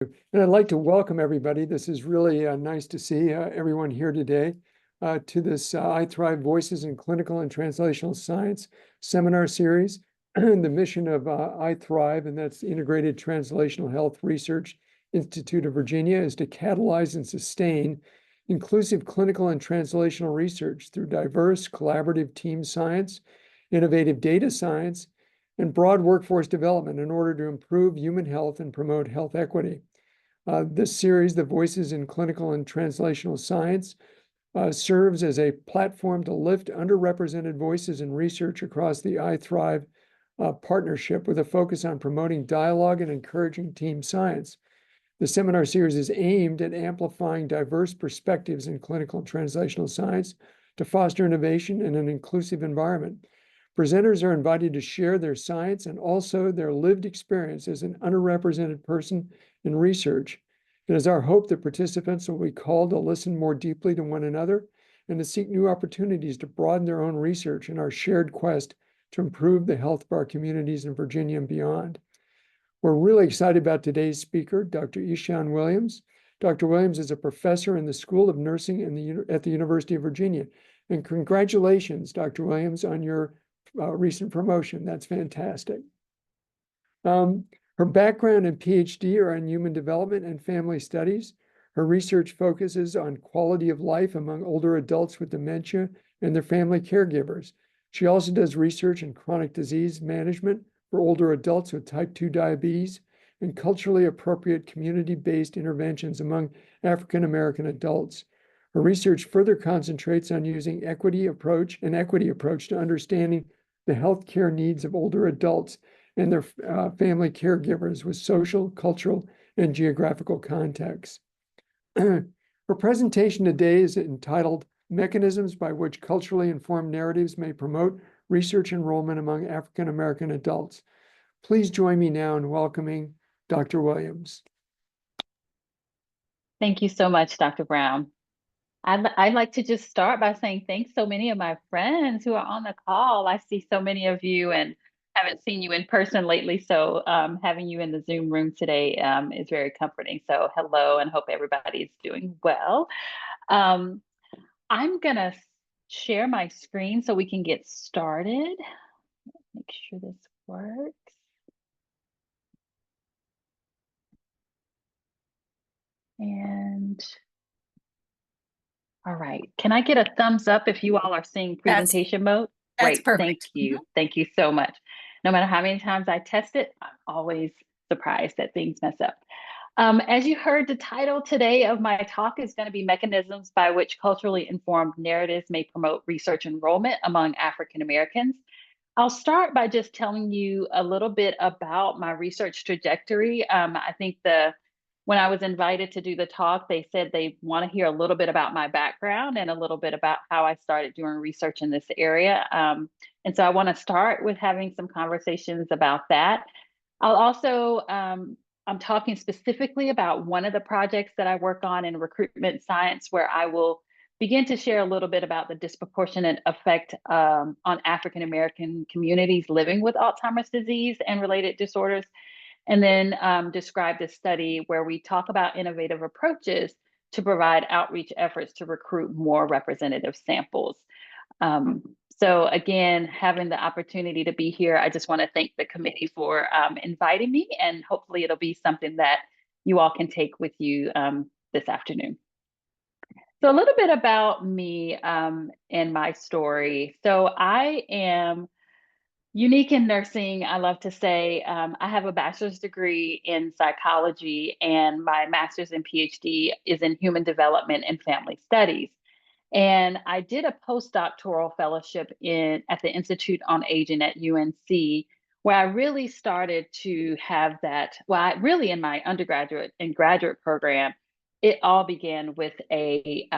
And I'd like to welcome everybody. This is really nice to see everyone here today to this I Thrive Voices in Clinical and Translational Science seminar series. The mission of I Thrive, and that's the Integrated Translational Health Research Institute of Virginia, is to catalyze and sustain inclusive clinical and translational research through diverse collaborative team science, innovative data science, and broad workforce development in order to improve human health and promote health equity. This series, The Voices in Clinical and Translational Science, serves as a platform to lift underrepresented voices in research across the I Thrive partnership with a focus on promoting dialogue and encouraging team science. The seminar series is aimed at amplifying diverse perspectives in clinical and translational science to foster innovation in an inclusive environment. Presenters are invited to share their science and also their lived experience as an underrepresented person in research. It is our hope that participants will be called to listen more deeply to one another and to seek new opportunities to broaden their own research in our shared quest to improve the health of our communities in Virginia and beyond. We're really excited about today's speaker, Dr. Ishan Williams. Dr. Williams is a professor in the School of Nursing at the University of Virginia. And congratulations, Dr. Williams, on your recent promotion. That's fantastic. Her background and PhD are in human development and family studies. Her research focuses on quality of life among older adults with dementia and their family caregivers. She also does research in chronic disease management for older adults with type 2 diabetes and culturally appropriate community-based interventions among African American adults. Her research further concentrates on using equity approach to understanding the healthcare needs of older adults and their family caregivers with social, cultural, and geographical contexts. Her presentation today is entitled Mechanisms by which Culturally Informed Narratives May Promote Research Enrollment Among African American Adults. Please join me now in welcoming Dr. Williams. Thank you so much, Dr. Brown. I'd like to just start by saying thanks so many of my friends who are on the call. I see so many of you and haven't seen you in person lately. So having you in the Zoom room today is very comforting. So hello, and hope everybody's doing well. I'm going to share my screen so we can get started. Make sure this works. And all right, can I get a thumbs up if you all are seeing presentation mode? That's Great, perfect. thank you. Thank you so much. No matter how many times I test it, I'm always surprised that things mess up. As you heard, the title today of my talk is going to be Mechanisms by which Culturally Informed Narratives May Promote Research Enrollment Among African Americans. I'll start by just telling you a little bit about my research trajectory. I think when I was invited to do the talk, they said they want to hear a little bit about my background and a little bit about how I started doing research in this area. And so I want to start with having some conversations about that. I'll also, I'm talking specifically about one of the projects that I work on in recruitment science, where I will begin to share a little bit about the disproportionate effect on African American communities living with Alzheimer's disease and related disorders. And then describe this study where we talk about innovative approaches to provide outreach efforts to recruit more representative samples. So again, having the opportunity to be here, I just want to thank the committee for inviting me, and hopefully it'll be something that you all can take with you this afternoon. So a little bit about me and my story. So I am unique in nursing, I love to say. I have a bachelor's degree in psychology, and my master's and PhD is in human development and family studies. And I did a postdoctoral fellowship at the Institute on Aging at UNC, where I really started to have that. Well, really in my undergraduate and graduate program, it all began with a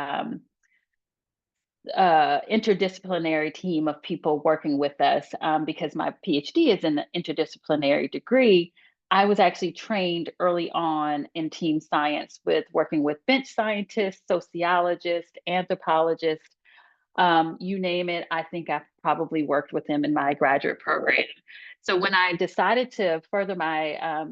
interdisciplinary team of people working with us. Because my PhD is in an interdisciplinary degree, I was actually trained early on in team science with working with bench scientists, sociologists, anthropologists, you name it. I think I've probably worked with them in my graduate program. So when I decided to further my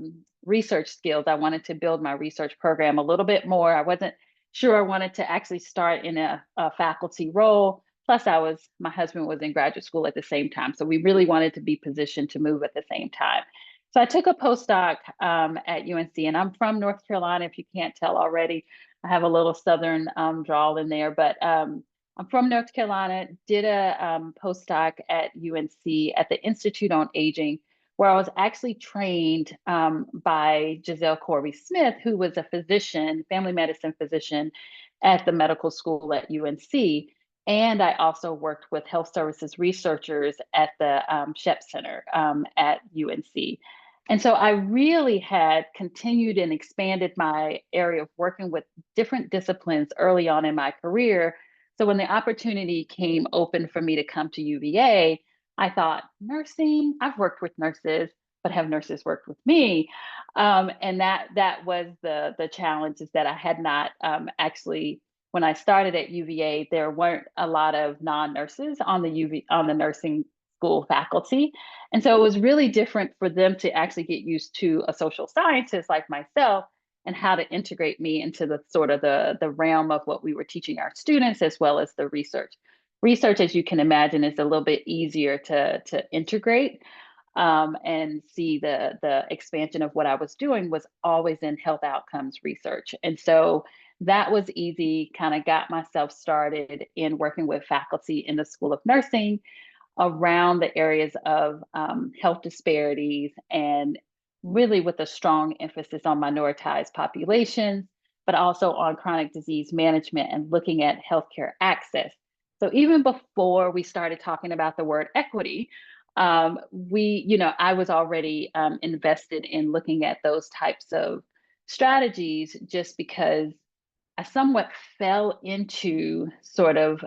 research skills. I wanted to build my research program a little bit more. I wasn't sure I wanted to actually start in a faculty role. Plus, my husband was in graduate school at the same time. So we really wanted to be positioned to move at the same time. So I took a postdoc at UNC, and I'm from North Carolina, if you can't tell already. I have a little Southern drawl in there, but I'm from North Carolina, did a postdoc at UNC at the Institute on Aging, where I was actually trained by Giselle Corby-Smith, who was a physician, family medicine physician at the medical school at UNC. And I also worked with health services researchers at the Shep Center at UNC. And so I really had continued and expanded my area of working with different disciplines early on in my career. So when the opportunity came open for me to come to UVA, I thought, nursing, I've worked with nurses, but have nurses worked with me? And that was the challenge, is that I had not actually, when I started at UVA, there weren't a lot of non-nurses on the nursing school faculty. And so it was really different for them to actually get used to a social scientist like myself and how to integrate me into the sort of the realm of what we were teaching our students, as well as the research. Research, as you can imagine, is a little bit easier to integrate, and see the expansion of what I was doing was always in health outcomes research. And so that was easy, kind of got myself started in working with faculty in the School of Nursing around the areas of health disparities, and really with a strong emphasis on minoritized populations, but also on chronic disease management and looking at healthcare access. So even before we started talking about the word equity, I was already invested in looking at those types of strategies, just because I somewhat fell into sort of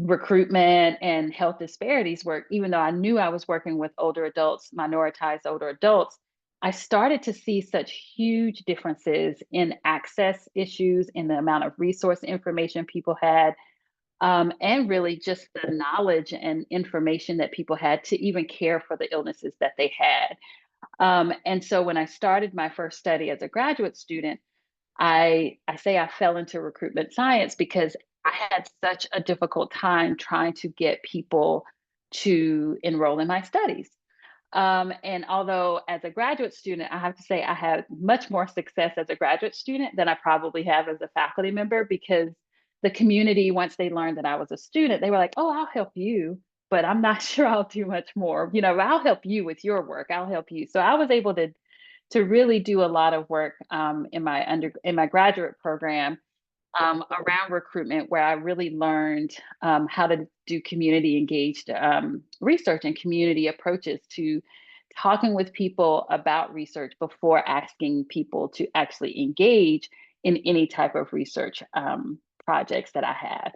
recruitment and health disparities work. Even though I knew I was working with older adults, minoritized older adults, I started to see such huge differences in access issues, in the amount of resource information people had, and really just the knowledge and information that people had to even care for the illnesses that they had. And so when I started my first study as a graduate student, I say I fell into recruitment science because I had such a difficult time trying to get people to enroll in my studies. And although as a graduate student, I have to say I had much more success as a graduate student than I probably have as a faculty member, because the community, once they learned that I was a student, they were like, oh, I'll help you, but I'm not sure I'll do much more. I'll help you with your work. I'll help you. So I was able to really do a lot of work in my graduate program around recruitment, where I really learned how to do community engaged research and community approaches to talking with people about research before asking people to actually engage in any type of research projects that I have.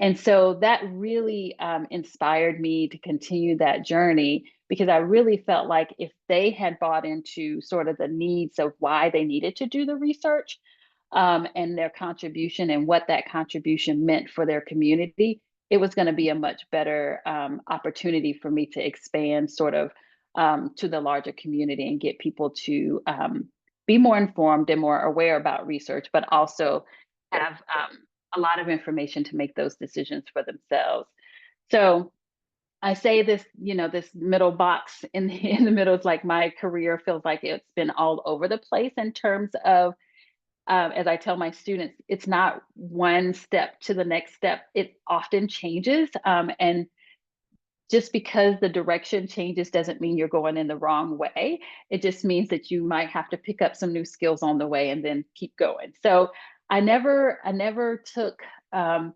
And so that really inspired me to continue that journey, because I really felt like if they had bought into sort of the needs of why they needed to do the research, and their contribution and what that contribution meant for their community, it was going to be a much better opportunity for me to expand sort of to the larger community and get people to be more informed and more aware about research, but also have a lot of information to make those decisions for themselves. So I say this, this middle box in the middle is like my career feels like it's been all over the place in terms of, as I tell my students, it's not one step to the next step. It often changes. And just because the direction changes doesn't mean you're going in the wrong way. It just means that you might have to pick up some new skills on the way and then keep going. So I never took, I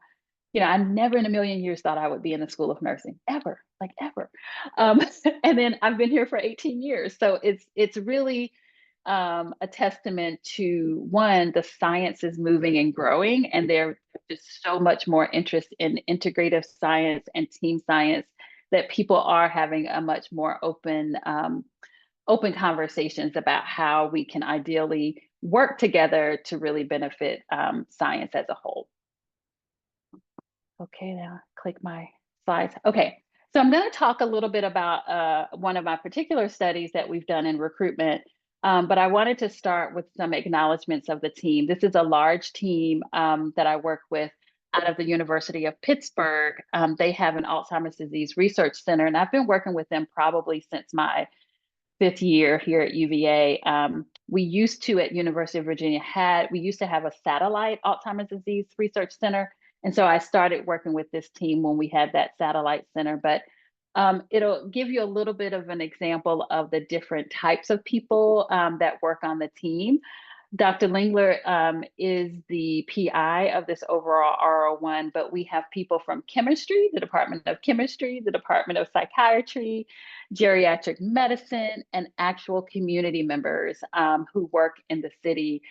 never in a million years thought I would be in the School of Nursing, ever, like ever. And then I've been here for 18 years. So it's really a testament to, one, the science is moving and growing, and there's just so much more interest in integrative science and team science, that people are having a much more open conversations about how we can ideally work together to really benefit science as a whole. Okay, now click my slides. Okay, So I'm going to talk a little bit about one of my particular studies that we've done in recruitment, but I wanted to start with some acknowledgments of the team. This is a large team that I work with out of the University of Pittsburgh. They have an Alzheimer's disease research center, and I've been working with them probably since my fifth year here at UVA. We used to at University of Virginia we used to have a satellite Alzheimer's disease research center. And so I started working with this team when we had that satellite center, but it'll give you a little bit of an example of the different types of people that work on the team. Dr. Lingler is the PI of this overall R01, but we have people from chemistry, the Department of Chemistry, the Department of Psychiatry, geriatric medicine, and actual community members who work in the city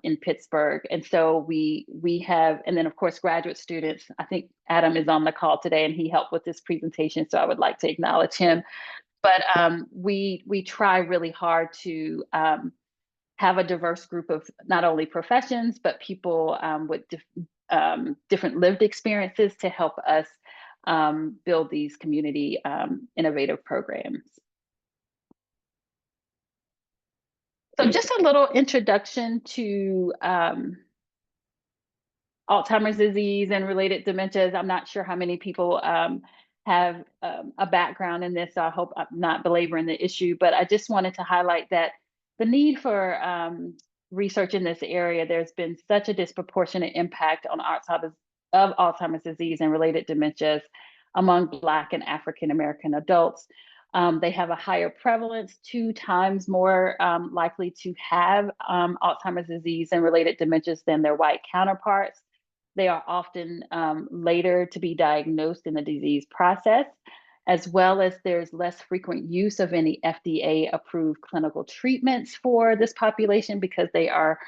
in Pittsburgh. And so we have, and then of course, graduate students. I think Adam is on the call today and he helped with this presentation, so I would like to acknowledge him. But we try really hard to have a diverse group of not only professions, but people with different lived experiences to help us build these community innovative programs. So just a little introduction to Alzheimer's disease and related dementias. I'm not sure how many people have a background in this, so I hope I'm not belaboring the issue, but I just wanted to highlight that the need for research in this area, there's been such a disproportionate impact on Alzheimer's disease and related dementias among Black and African American adults. They have a higher prevalence, 2 times more likely to have Alzheimer's disease and related dementias than their white counterparts. They are often later to be diagnosed in the disease process, as well as there's less frequent use of any FDA-approved clinical treatments for this population because they are,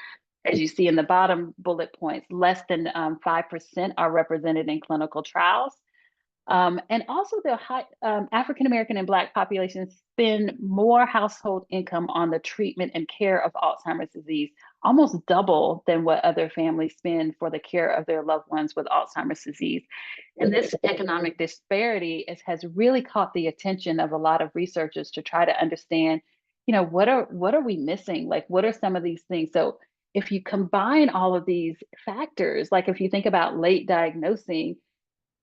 as you see in the bottom bullet points, less than 5% are represented in clinical trials. And also the African American and Black populations spend more household income on the treatment and care of Alzheimer's disease, almost double than what other families spend for the care of their loved ones with Alzheimer's disease. And this economic disparity has really caught the attention of a lot of researchers to try to understand, what are we missing? Like, what are some of these things? So if you combine all of these factors, like if you think about late diagnosing,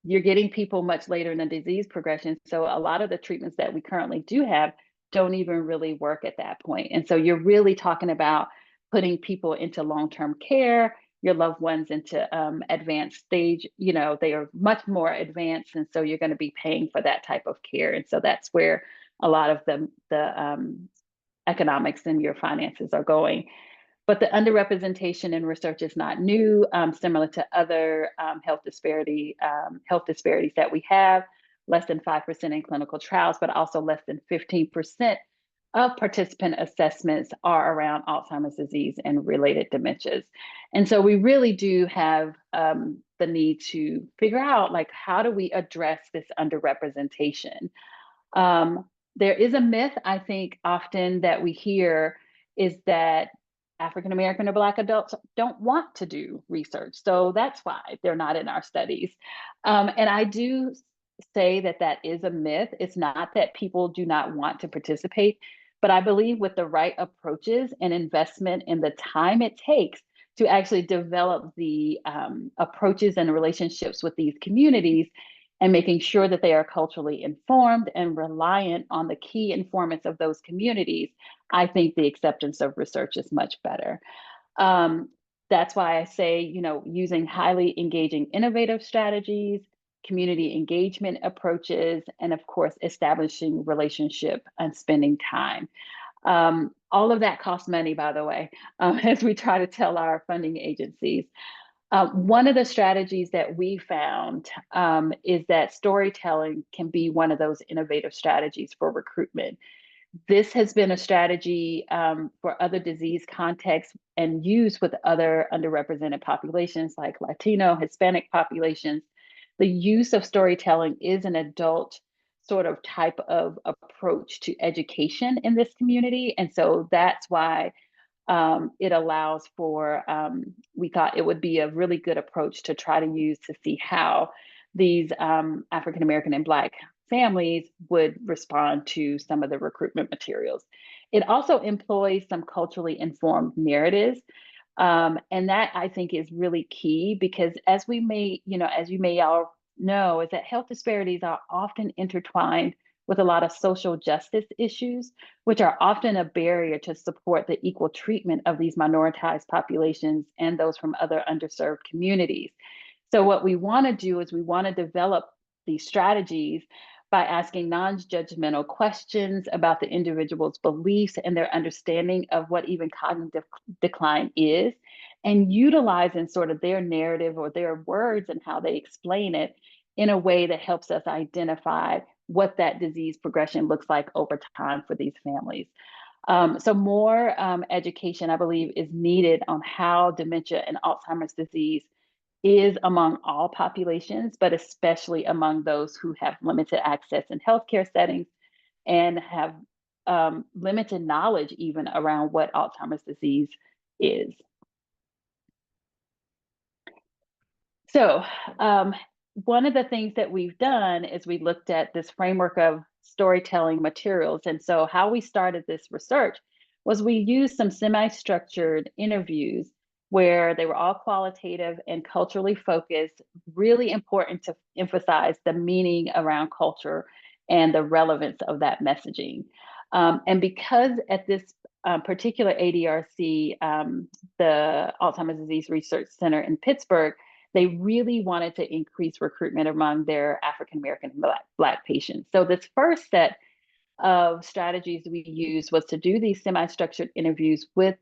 you're getting people much later in the disease progression. So a lot of the treatments that we currently do have don't even really work at that point. And so you're really talking about putting people into long-term care, your loved ones into advanced stage, they are much more advanced. And so you're going to be paying for that type of care. And so that's where a lot of the economics and your finances are going. But the underrepresentation in research is not new, similar to other health disparities that we have, less than 5% in clinical trials, but also less than 15% of participant assessments are around Alzheimer's disease and related dementias. And so we really do have the need to figure out, like, how do we address this underrepresentation? There is a myth, I think, often that we hear is that African American or Black adults don't want to do research. So that's why they're not in our studies. And I do say that is a myth. It's not that people do not want to participate, but I believe with the right approaches and investment in the time it takes to actually develop the approaches and relationships with these communities and making sure that they are culturally informed and reliant on the key informants of those communities, I think the acceptance of research is much better. That's why I say, using highly engaging innovative strategies, community engagement approaches, and of course, establishing relationship and spending time. All of that costs money, by the way, as we try to tell our funding agencies. One of the strategies that we found is that storytelling can be one of those innovative strategies for recruitment. This has been a strategy for other disease contexts and used with other underrepresented populations like Latino, Hispanic populations. The use of storytelling is an adult sort of type of approach to education in this community. And so that's why it allows for, we thought it would be a really good approach to try to use to see how these African American and Black families would respond to some of the recruitment materials. It also employs some culturally informed narratives. And that I think is really key because as we may, as you may all know, is that health disparities are often intertwined with a lot of social justice issues, which are often a barrier to support the equal treatment of these minoritized populations and those from other underserved communities. So what we want to do is we want to develop these strategies by asking non-judgmental questions about the individual's beliefs and their understanding of what even cognitive decline is, and utilizing sort of their narrative or their words and how they explain it in a way that helps us identify what that disease progression looks like over time for these families. So more education, I believe, is needed on how dementia and Alzheimer's disease is among all populations, but especially among those who have limited access in healthcare settings and have limited knowledge even around what Alzheimer's disease is. So one of the things that we've done is we looked at this framework of storytelling materials. And so how we started this research was we used some semi-structured interviews where they were all qualitative and culturally focused, really important to emphasize the meaning around culture and the relevance of that messaging. And because at this particular ADRC, the Alzheimer's Disease Research Center in Pittsburgh, they really wanted to increase recruitment among their African American and Black patients. So this first set of strategies we used was to do these semi-structured interviews with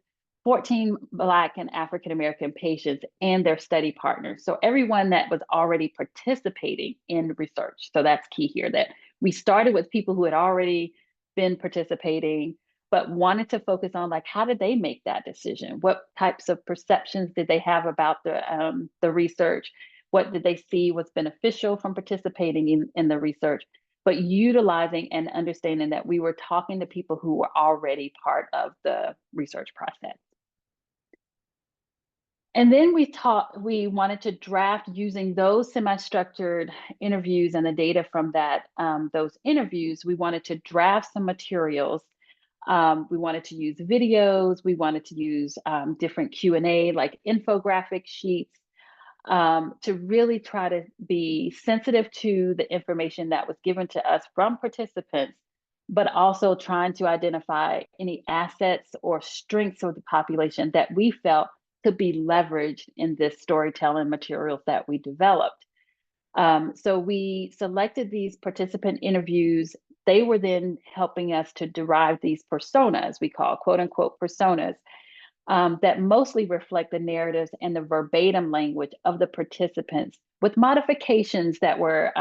14 Black and African American patients and their study partners. So everyone that was already participating in research. So that's key here, that we started with people who had already been participating, but wanted to focus on like, how did they make that decision? What types of perceptions did they have about the research? What did they see was beneficial from participating in the research? But utilizing and understanding that we were talking to people who were already part of the research process. And then we wanted to draft using those semi-structured interviews and the data from that, those interviews, we wanted to draft some materials. We wanted to use videos. We wanted to use different Q&A, like infographic sheets, to really try to be sensitive to the information that was given to us from participants, but also trying to identify any assets or strengths of the population that we felt could be leveraged in this storytelling materials that we developed. So we selected these participant interviews. They were then helping us to derive these personas, we call quote unquote personas, that mostly reflect the narratives and the verbatim language of the participants, with modifications that were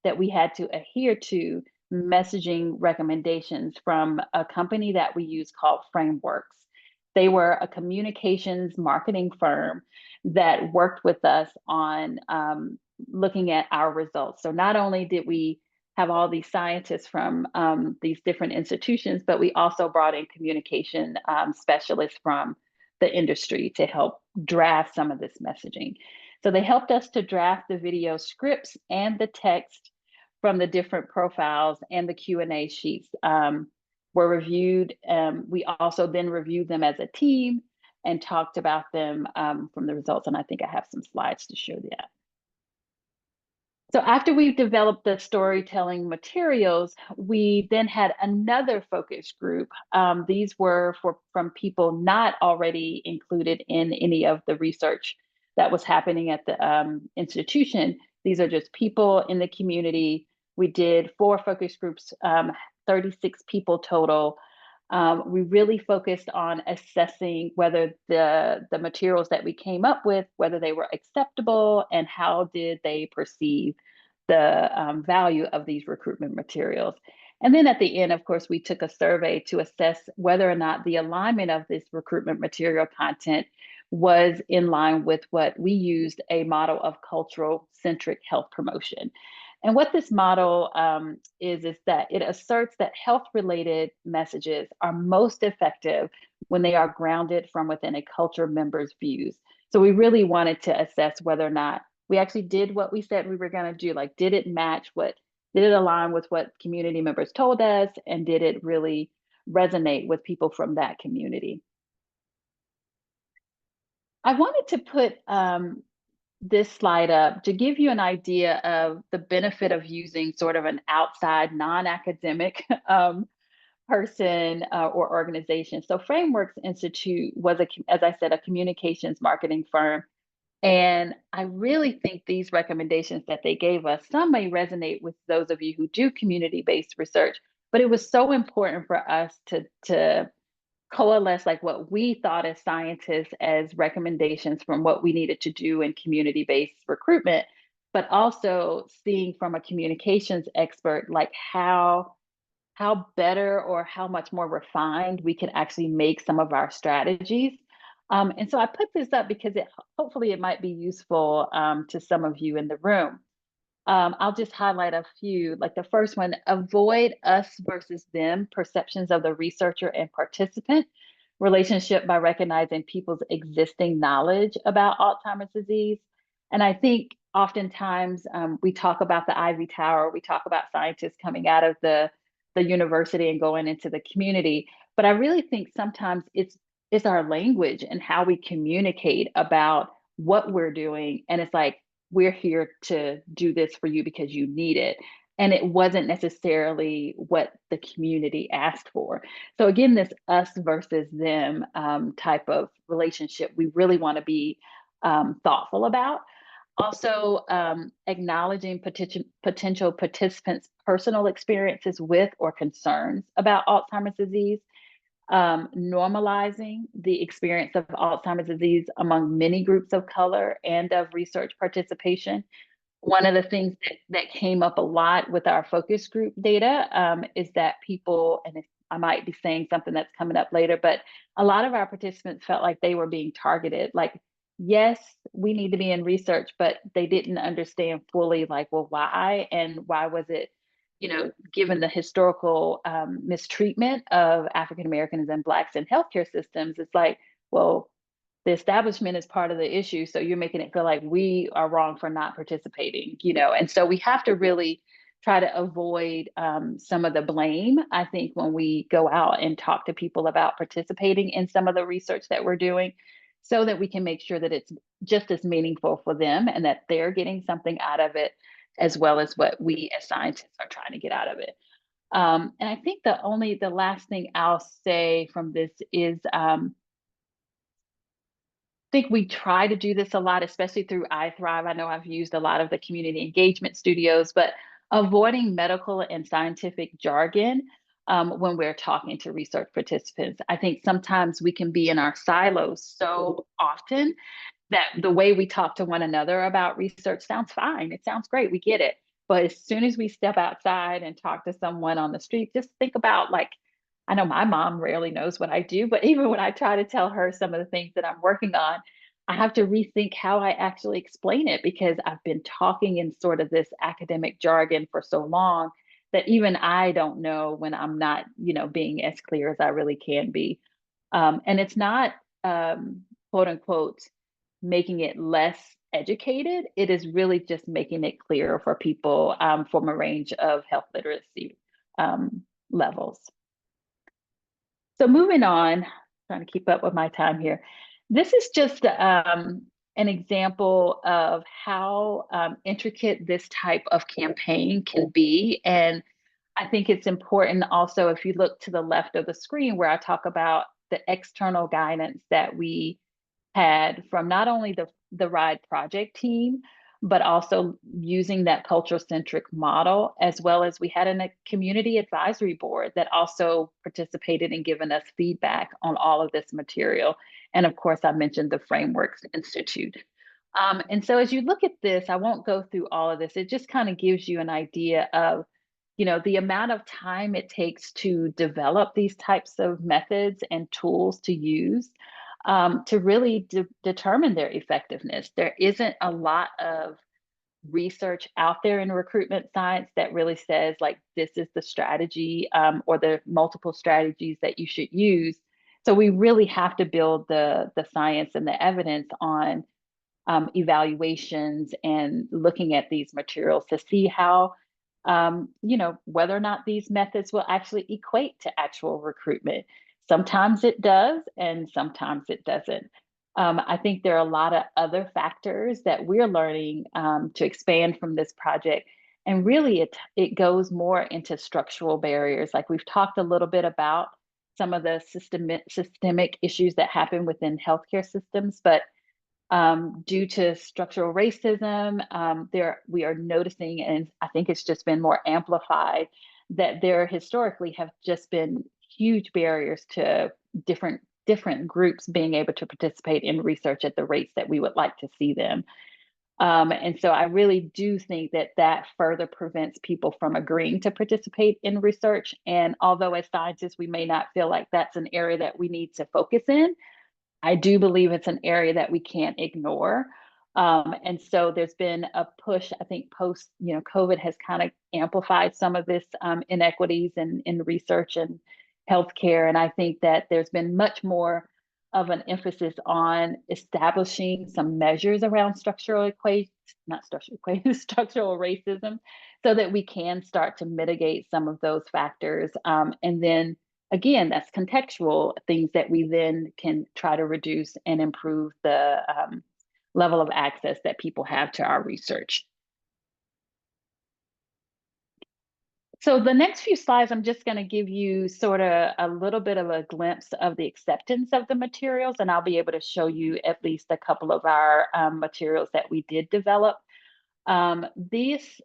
that we had to adhere to messaging recommendations from a company that we use called Frameworks. They were a communications marketing firm that worked with us on looking at our results. So not only did we have all these scientists from these different institutions, but we also brought in communication specialists from the industry to help draft some of this messaging. So they helped us to draft the video scripts and the text from the different profiles, and the Q&A sheets were reviewed. We also then reviewed them as a team and talked about them from the results. And I think I have some slides to show that. So after we've developed the storytelling materials, we then had another focus group. These were from people not already included in any of the research that was happening at the institution. These are just people in the community. We did 4 focus groups, 36 people total. We really focused on assessing whether the materials that we came up with, whether they were acceptable and how did they perceive the value of these recruitment materials. And then at the end, of course, we took a survey to assess whether or not the alignment of this recruitment material content was in line with what we used, a model of cultural centric health promotion. And what this model is that it asserts that health-related messages are most effective when they are grounded from within a culture member's views. So we really wanted to assess whether or not we actually did what we said we were going to do. Like, did it match what Did it align with what community members told us? And did it really resonate with people from that community? I wanted to put this slide up to give you an idea of the benefit of using sort of an outside non-academic person or organization. So Frameworks Institute was, as I said, a communications marketing firm. And I really think these recommendations that they gave us, some may resonate with those of you who do community-based research, but it was so important for us to coalesce like what we thought as scientists as recommendations from what we needed to do in community-based recruitment, but also seeing from a communications expert like how better or how much more refined we can actually make some of our strategies. And so I put this up because hopefully it might be useful to some of you in the room. I'll just highlight a few. Like the first one, avoid us versus them perceptions of the researcher and participant relationship by recognizing people's existing knowledge about Alzheimer's disease. And I think oftentimes we talk about the Ivy Tower, we talk about scientists coming out of the university and going into the community. But I really think sometimes it's our language and how we communicate about what we're doing. And it's like, we're here to do this for you because you need it. And it wasn't necessarily what the community asked for. So again, this us versus them type of relationship, we really want to be thoughtful about. Also, acknowledging potential participants' personal experiences with or concerns about Alzheimer's disease, normalizing the experience of Alzheimer's disease among many groups of color and of research participation. One of the things that came up a lot with our focus group data is that people, and I might be saying something that's coming up later, but a lot of our participants felt like they were being targeted. Like, yes, we need to be in research, but they didn't understand fully, like, well, why? And why was it, given the historical mistreatment of African Americans and Blacks in healthcare systems, it's like, well, the establishment is part of the issue. So you're making it feel like we are wrong for not participating, And so we have to really try to avoid some of the blame, I think, when we go out and talk to people about participating in some of the research that we're doing, so that we can make sure that it's just as meaningful for them and that they're getting something out of it, as well as what we as scientists are trying to get out of it. And I think the last thing I'll say from this is, think we try to do this a lot, especially through iThrive. I know I've used a lot of the community engagement studios, but avoiding medical and scientific jargon when we're talking to research participants. I think sometimes we can be in our silos so often that the way we talk to one another about research sounds fine. It sounds great. We get it. But as soon as we step outside and talk to someone on the street, just think about, like, I know my mom rarely knows what I do, but even when I try to tell her some of the things that I'm working on, I have to rethink how I actually explain it, because I've been talking in sort of this academic jargon for so long that even I don't know when I'm not, being as clear as I really can be. And it's not, quote unquote, making it less educated. It is really just making it clearer for people from a range of health literacy levels. So moving on, trying to keep up with my time here. This is just an example of how intricate this type of campaign can be. And I think it's important also, if you look to the left of the screen, where I talk about the external guidance that we had from not only the RIDE project team, but also using that culture-centric model, as well as we had a community advisory board that also participated in giving us feedback on all of this material. And of course, I mentioned the Frameworks Institute. And so as you look at this, I won't go through all of this. It just kind of gives you an idea of, the amount of time it takes to develop these types of methods and tools to use to really determine their effectiveness. There isn't a lot of research out there in recruitment science that really says, like, this is the strategy or the multiple strategies that you should use. So we really have to build the science and the evidence on evaluations and looking at these materials to see how whether or not these methods will actually equate to actual recruitment. Sometimes it does, and sometimes it doesn't. I think there are a lot of other factors that we're learning to expand from this project. And really, it goes more into structural barriers. Like we've talked a little bit about some of the systemic issues that happen within healthcare systems, but due to structural racism, we are noticing, and I think it's just been more amplified, that there historically have just been huge barriers to different groups being able to participate in research at the rates that we would like to see them. And so I really do think that that further prevents people from agreeing to participate in research. And although as scientists, we may not feel like that's an area that we need to focus in, I do believe it's an area that we can't ignore. And so there's been a push, I think post, COVID has kind of amplified some of this inequities in research and healthcare. And I think that there's been much more of an emphasis on establishing some measures around structural structural racism, so that we can start to mitigate some of those factors. And then again, that's contextual things that we then can try to reduce and improve the level of access that people have to our research. So the next few slides, I'm just going to give you sort of a little bit of a glimpse of the acceptance of the materials, and I'll be able to show you at least a couple of our materials that we did develop. This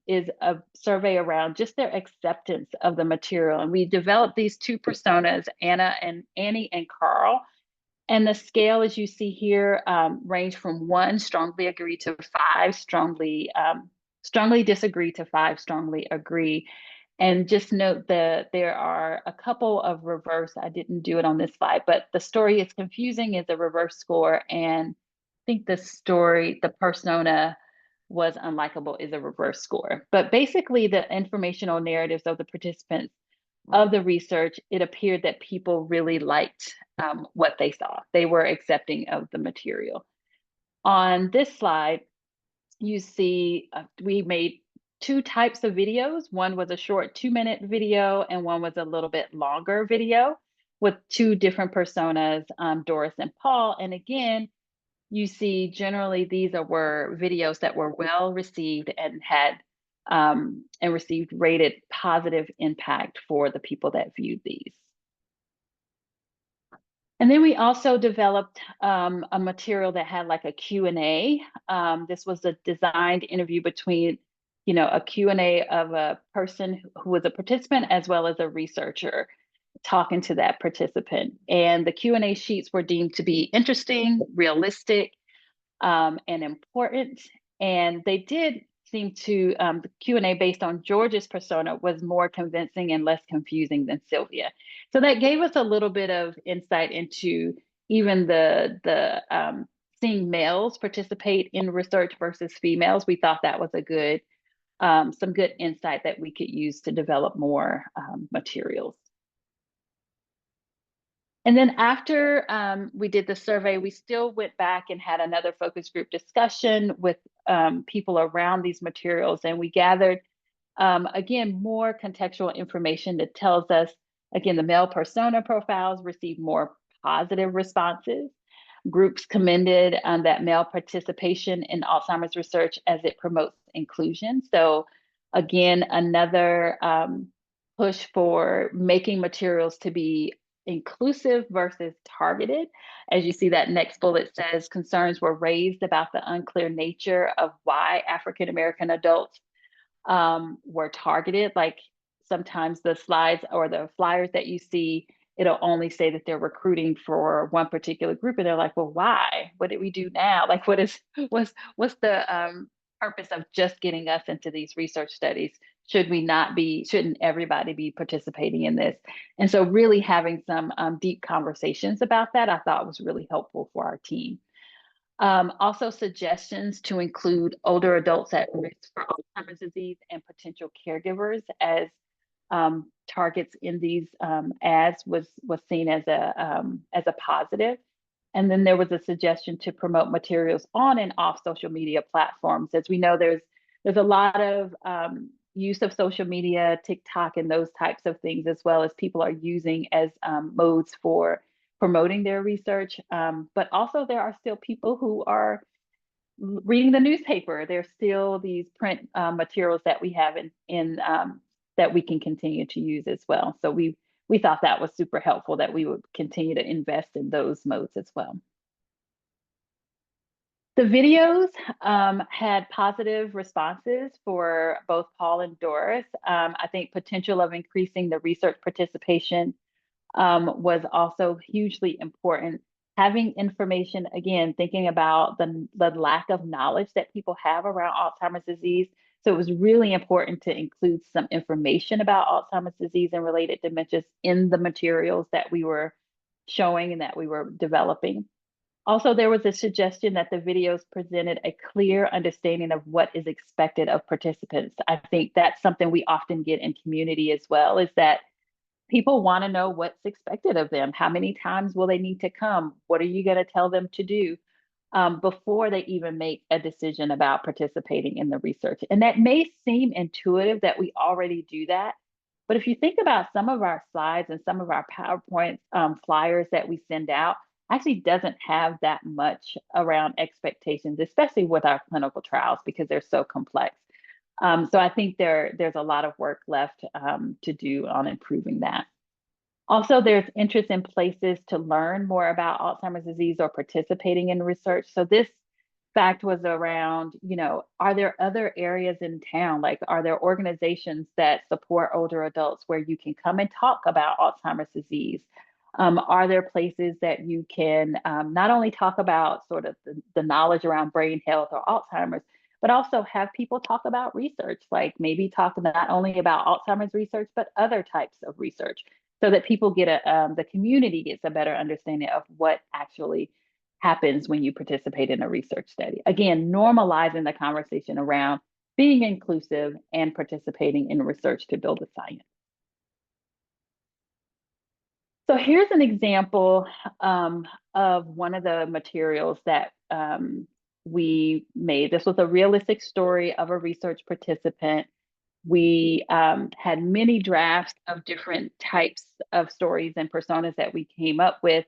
is a survey around just their acceptance of the material. And we developed these two personas, Annie and Carl. And the scale, as you see here, range from 1, strongly agree, to 5, strongly disagree, to 5, strongly agree. And just note that there are a couple of reverse, I didn't do it on this slide, but the story is confusing is a reverse score. And I think the persona was unlikable is a reverse score. But basically the informational narratives of the participants of the research, it appeared that people really liked what they saw. They were accepting of the material. On this slide, you see we made 2 types of videos. One was a short 2-minute video, and one was a little bit longer video with 2 different personas, Doris and Paul. And again, you see generally these were videos that were well received and had and received rated positive impact for the people that viewed these. And then we also developed a material that had like a Q&A. This was a designed interview between, a Q&A of a person who was a participant as well as a researcher talking to that participant. And the Q&A sheets were deemed to be interesting, realistic, and important. And they did seem to, the Q&A based on George's persona was more convincing and less confusing than Sylvia. So that gave us a little bit of insight into even the seeing males participate in research versus females. We thought that was a good, some good insight that we could use to develop more materials. And then after we did the survey, we still went back and had another focus group discussion with people around these materials. And we gathered, again, more contextual information that tells us, again, the male persona profiles received more positive responses. Groups commended that male participation in Alzheimer's research as it promotes inclusion. So again, another push for making materials to be inclusive versus targeted. As you see, that next bullet says concerns were raised about the unclear nature of why African American adults were targeted. Like sometimes the slides or the flyers that you see, it'll only say that they're recruiting for one particular group, and they're like, well, why? What did we do now? Like, what's the purpose of just getting us into these research studies? Shouldn't everybody be participating in this? And so really having some deep conversations about that, I thought was really helpful for our team. Also suggestions to include older adults at risk for Alzheimer's disease and potential caregivers as targets in these ads was seen as a positive. And then there was a suggestion to promote materials on and off social media platforms. As we know, there's a lot of use of social media, TikTok, and those types of things, as well as people are using as modes for promoting their research. But also there are still people who are reading the newspaper. There's still these print materials that we have in that we can continue to use as well. So we thought that was super helpful, that we would continue to invest in those modes as well. The videos had positive responses for both Paul and Doris. I think potential of increasing the research participation was also hugely important. Having information, again, thinking about the lack of knowledge that people have around Alzheimer's disease. So it was really important to include some information about Alzheimer's disease and related dementias in the materials that we were showing and that we were developing. Also, there was a suggestion that the videos presented a clear understanding of what is expected of participants. I think that's something we often get in community as well, is that people want to know what's expected of them. How many times will they need to come? What are you going to tell them to do before they even make a decision about participating in the research? And that may seem intuitive that we already do that. But if you think about some of our slides and some of our PowerPoint flyers that we send out, actually doesn't have that much around expectations, especially with our clinical trials, because they're so complex. So I think there's a lot of work left to do on improving that. Also, there's interest in places to learn more about Alzheimer's disease or participating in research. So this fact was around, are there other areas in town? Like, are there organizations that support older adults where you can come and talk about Alzheimer's disease? Are there places that you can not only talk about sort of the knowledge around brain health or Alzheimer's, but also have people talk about research, like maybe talk not only about Alzheimer's research, but other types of research, so that people get the community gets a better understanding of what actually happens when you participate in a research study. Again, normalizing the conversation around being inclusive and participating in research to build the science. So here's an example of one of the materials that we made. This was a realistic story of a research participant. We had many drafts of different types of stories and personas that we came up with.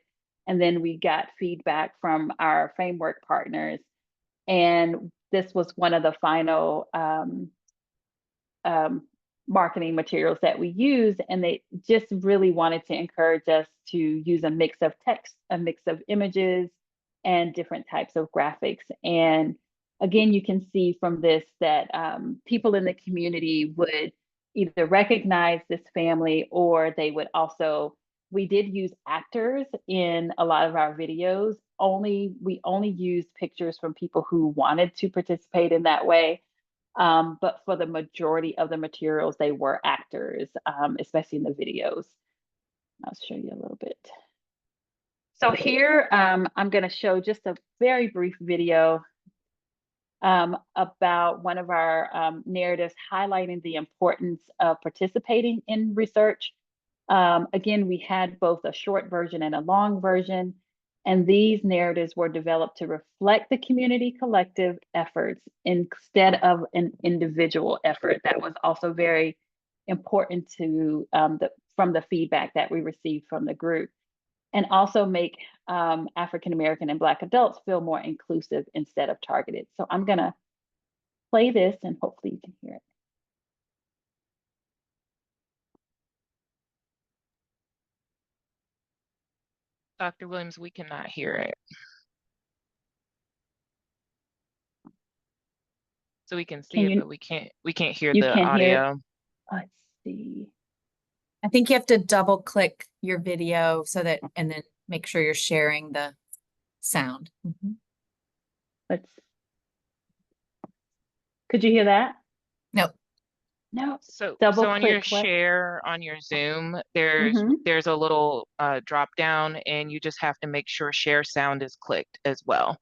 And then we got feedback from our framework partners. And this was one of the final marketing materials that we use, and they just really wanted to encourage us to use a mix of text, a mix of images, and different types of graphics. And again, you can see from this that people in the community would either recognize this family, or they would also, we did use actors in a lot of our videos. We only used pictures from people who wanted to participate in that way. But for the majority of the materials, they were actors, especially in the videos. I'll show you a little bit. So here, I'm going to show just a very brief video about one of our narratives highlighting the importance of participating in research. Again, we had both a short version and a long version. And these narratives were developed to reflect the community collective efforts instead of an individual effort. That was also very important to from the feedback that we received from the group, and also make African American and Black adults feel more inclusive instead of targeted. So I'm going to play this, and hopefully you can hear it. Dr. Williams, we cannot hear it. So we can see it, but we can't hear the audio. Let's see. I think you have to double click your video so that, and then make sure you're sharing the sound. Could you hear that? No. No. So on your share on your Zoom, there's a little drop down, and you just have to make sure share sound is clicked as well.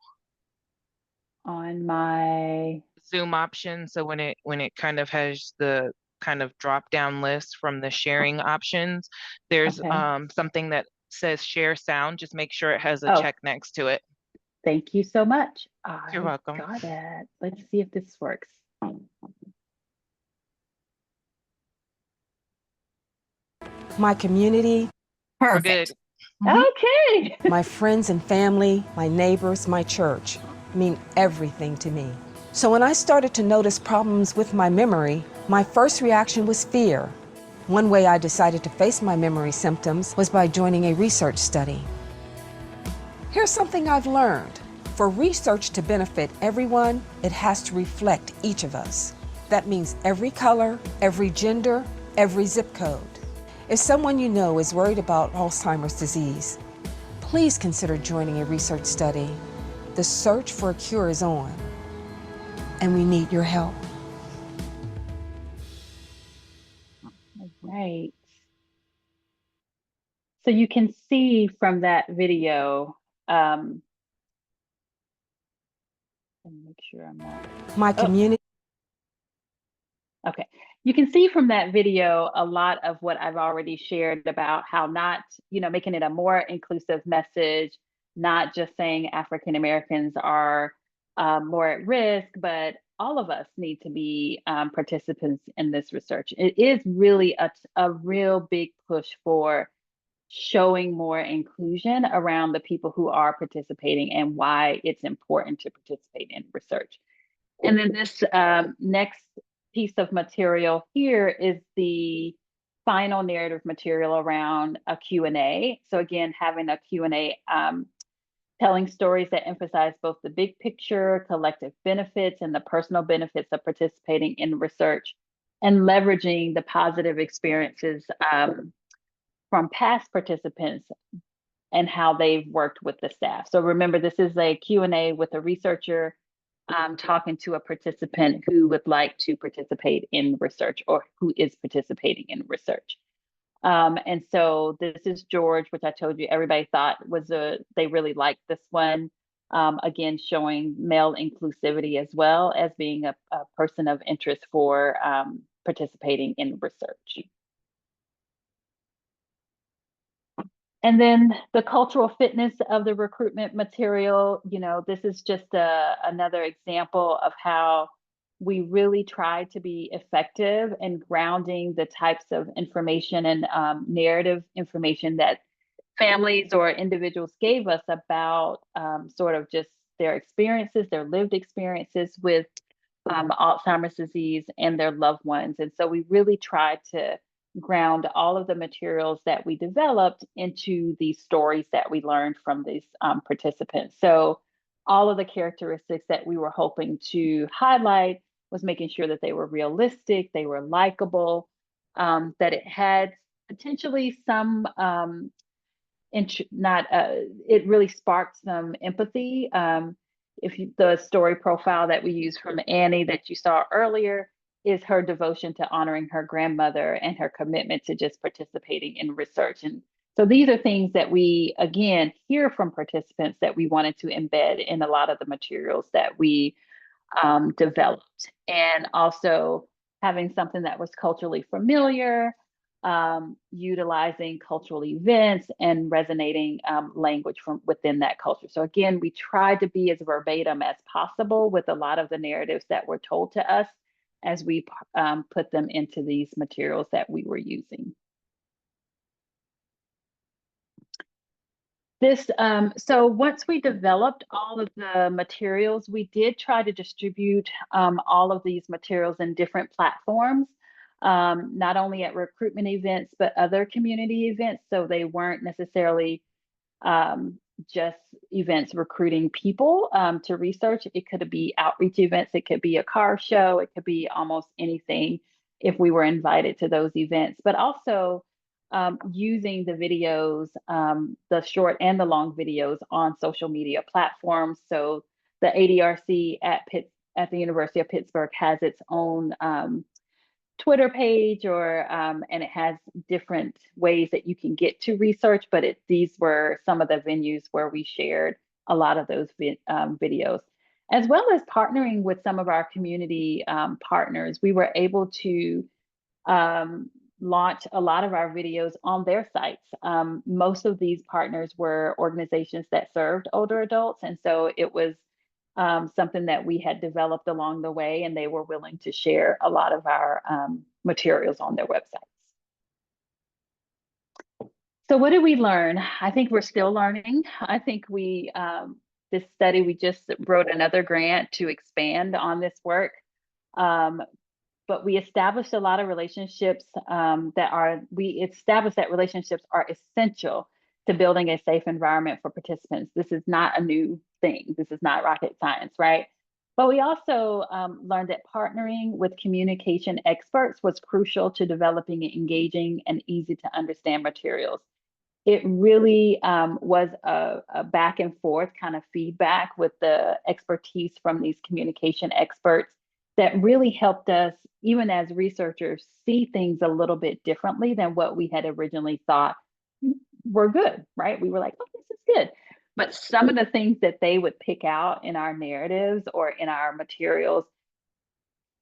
On my Zoom option. So when it kind of has the kind of drop down list from the sharing options, there's something that says share sound. Just make sure it has a check next to it. Thank you so much. You're welcome. Got it. Let's see if this works. My community, We're Perfect. good. Okay. my friends and family, my neighbors, my church mean everything to me. So when I started to notice problems with my memory, my first reaction was fear. One way I decided to face my memory symptoms was by joining a research study. Here's something I've learned. For research to benefit everyone, it has to reflect each of us. That means every color, every gender, every zip code. If someone you know is worried about Alzheimer's disease, please consider joining a research study. The search for a cure is on, and we need your help. Right. So you can see from that video, and make sure I'm not. My community. Okay. You can see from that video a lot of what I've already shared about how not, making it a more inclusive message, not just saying African Americans are more at risk, but all of us need to be participants in this research. It is really a real big push for showing more inclusion around the people who are participating and why it's important to participate in research. And then this next piece of material here is the final narrative material around a Q&A. So again, having a Q&A, telling stories that emphasize both the big picture, collective benefits, and the personal benefits of participating in research, and leveraging the positive experiences from past participants and how they've worked with the staff. So remember, this is a Q&A with a researcher talking to a participant who would like to participate in research or who is participating in research. And so this is George, which I told you everybody thought they really liked this one. Again, showing male inclusivity as well as being a person of interest for participating in research. And then the cultural fitness of the recruitment material, this is just another example of how we really try to be effective in grounding the types of information and narrative information that families or individuals gave us about sort of just their experiences, their lived experiences with Alzheimer's disease and their loved ones. And so we really tried to ground all of the materials that we developed into these stories that we learned from these participants. So all of the characteristics that we were hoping to highlight was making sure that they were realistic, they were likable, that it had potentially some it really sparked some empathy. The story profile that we use from Annie that you saw earlier is her devotion to honoring her grandmother and her commitment to just participating in research. And so these are things that we, again, hear from participants that we wanted to embed in a lot of the materials that we developed. And also having something that was culturally familiar, utilizing cultural events and resonating language from within that culture. So again, we tried to be as verbatim as possible with a lot of the narratives that were told to us as we put them into these materials that we were using. So once we developed all of the materials, we did try to distribute all of these materials in different platforms, not only at recruitment events, but other community events. So they weren't necessarily just events recruiting people to research. It could be outreach events. It could be a car show. It could be almost anything if we were invited to those events, but also using the videos, the short and the long videos on social media platforms. So the ADRC at the University of Pittsburgh has its own Twitter page, and it has different ways that you can get to research, but these were some of the venues where we shared a lot of those videos, as well as partnering with some of our community partners. We were able to launch a lot of our videos on their sites. Most of these partners were organizations that served older adults, and so it was something that we had developed along the way, and they were willing to share a lot of our materials on their websites. So what did we learn? I think we're still learning. I think this study, we just wrote another grant to expand on this work. But we established a lot of relationships we established that relationships are essential to building a safe environment for participants. This is not a new thing. This is not rocket science, right? But we also learned that partnering with communication experts was crucial to developing engaging and easy to understand materials. It really was a back and forth kind of feedback with the expertise from these communication experts that really helped us, even as researchers, see things a little bit differently than what we had originally thought were good, right? We were like, oh, this is good. But some of the things that they would pick out in our narratives or in our materials,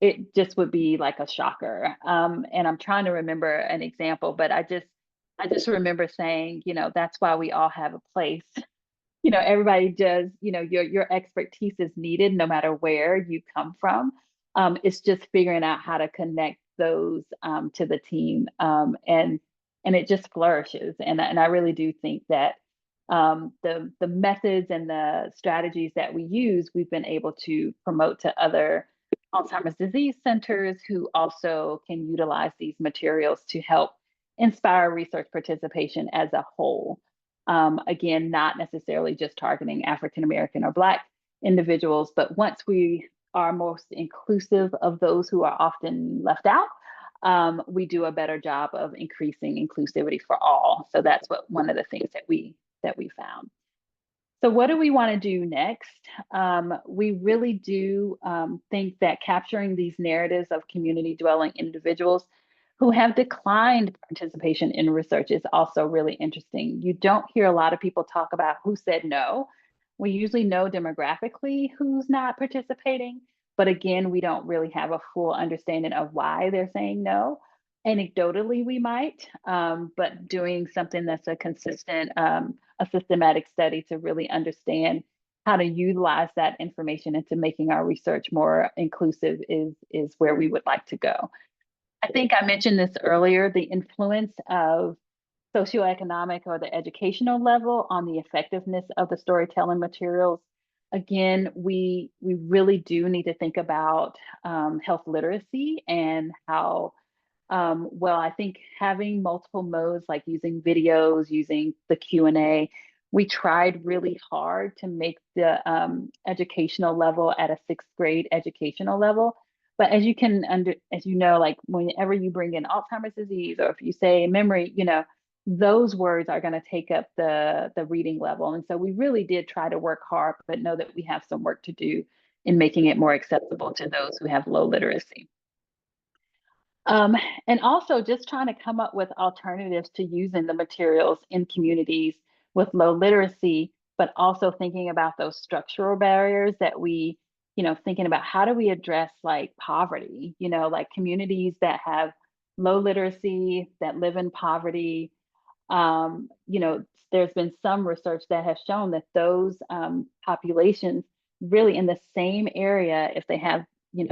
it just would be like a shocker. And I'm trying to remember an example, but I just remember saying, that's why we all have a place. Everybody does, your expertise is needed no matter where you come from. It's just figuring out how to connect those to the team. And it just flourishes. And I really do think that the methods and the strategies that we use, we've been able to promote to other Alzheimer's disease centers who also can utilize these materials to help inspire research participation as a whole. Again, not necessarily just targeting African American or Black individuals, but once we are most inclusive of those who are often left out, we do a better job of increasing inclusivity for all. So that's one of the things that we found. So what do we want to do next? We really do think that capturing these narratives of community dwelling individuals who have declined participation in research is also really interesting. You don't hear a lot of people talk about who said no. We usually know demographically who's not participating, but again, we don't really have a full understanding of why they're saying no. Anecdotally, we might, but doing something that's a consistent, a systematic study to really understand how to utilize that information into making our research more inclusive is where we would like to go. I think I mentioned this earlier, the influence of socioeconomic or the educational level on the effectiveness of the storytelling materials. Again, we really do need to think about health literacy and how, I think having multiple modes like using videos, using the Q&A, we tried really hard to make the educational level at a 6th grade educational level. But as you know, like whenever you bring in Alzheimer's disease, or if you say memory, those words are going to take up the reading level. And so we really did try to work hard, but know that we have some work to do in making it more accessible to those who have low literacy. And also just trying to come up with alternatives to using the materials in communities with low literacy, but also thinking about those structural barriers that we, thinking about how do we address like poverty, like communities that have low literacy, that live in poverty. There's been some research that has shown that those populations really in the same area, if they have,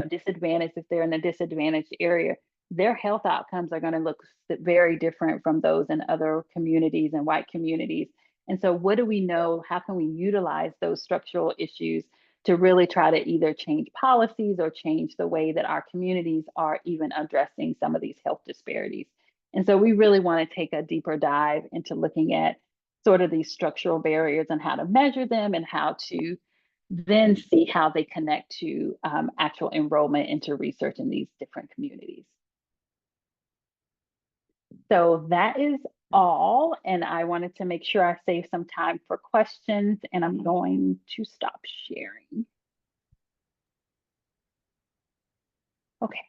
disadvantage, if they're in a disadvantaged area, their health outcomes are going to look very different from those in other communities and white communities. And so what do we know? How can we utilize those structural issues to really try to either change policies or change the way that our communities are even addressing some of these health disparities? And so we really want to take a deeper dive into looking at sort of these structural barriers and how to measure them and how to then see how they connect to actual enrollment into research in these different communities. So that is all, and I wanted to make sure I save some time for questions, and I'm going to stop sharing. Okay.